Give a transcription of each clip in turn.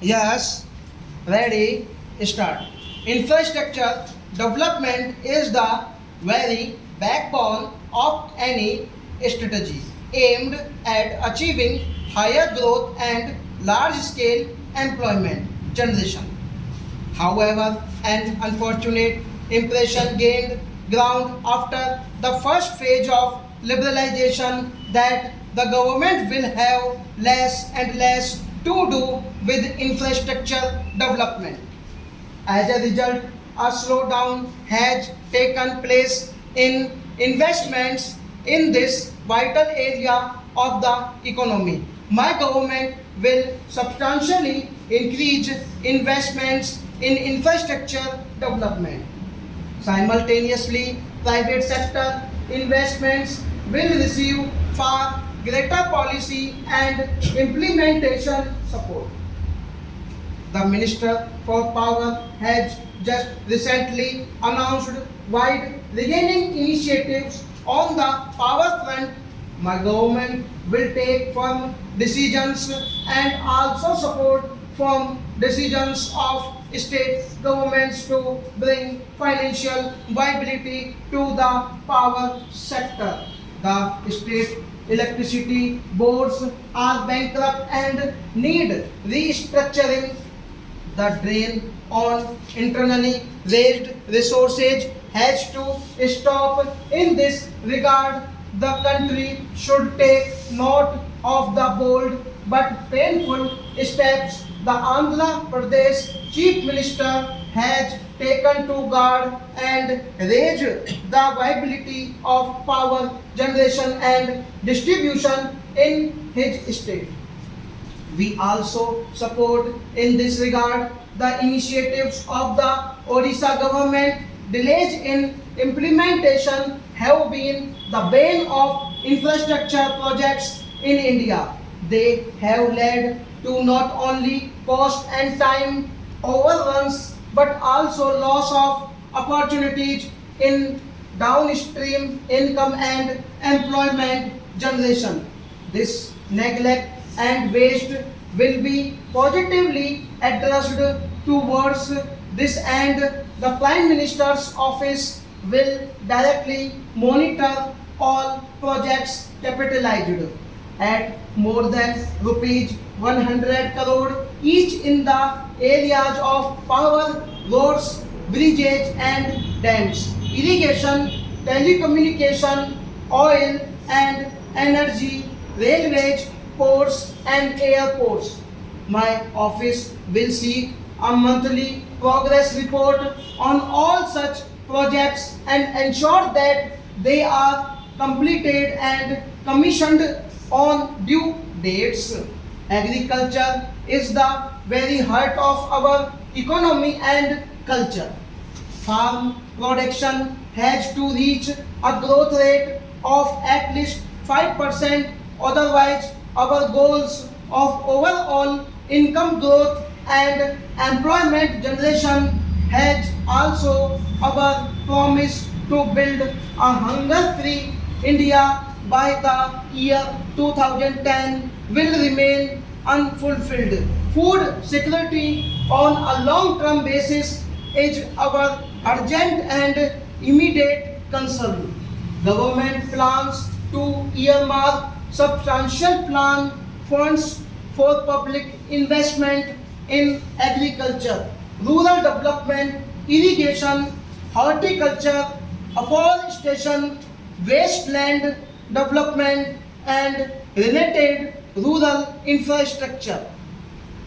Yes, ready, start. Infrastructure development is the very backbone of any strategy aimed at achieving higher growth and large scale employment generation. However, an unfortunate impression gained ground after the first phase of liberalization that the government will have less and less to do with infrastructure development. As a result, a slowdown has taken place in investments in this vital area of the economy. My government will substantially increase investments in infrastructure development. Simultaneously, private sector investments will receive far greater policy and implementation support. The Minister for Power has just recently announced wide regaining initiatives on the power front. My government will take firm decisions and also support firm decisions of state governments to bring financial viability to the power sector. The state electricity boards are bankrupt and need restructuring. The drain on internally raised resources has to stop. In this regard, the country should take note of the bold but painful steps the Andhra Pradesh Chief Minister has taken to guard and raise the viability of power generation and distribution in his state. We also support in this regard the initiatives of the Odisha government. Delays in implementation have been the bane of infrastructure projects in India. They have led to not only cost and time overruns but also loss of opportunities in downstream income and employment generation. This neglect and waste will be positively addressed towards this end. The Prime Minister's office will directly monitor all projects capitalized at more than rupees 100 crore each in the areas of power, roads, bridges and dams, irrigation, telecommunication, oil and energy, railways, ports and airports. My office will seek a monthly progress report on all such projects and ensure that they are completed and commissioned on due dates. Agriculture is the very heart of our economy and culture. Farm production has to reach a growth rate of at least 5%, otherwise our goals of overall income growth and employment generation has also our promise to build a hunger-free India by the year 2010 will remain unfulfilled. Food security on a long-term basis is our urgent and immediate concern. Government plans to earmark substantial plan funds for public investment in agriculture, rural development, irrigation, horticulture, afforestation, wasteland development and related rural infrastructure.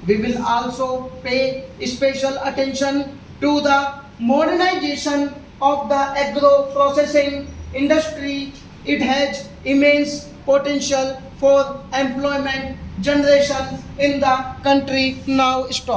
We will also pay special attention to the modernization of the agro-processing industry. It has immense potential for employment generation in the country. Now stop.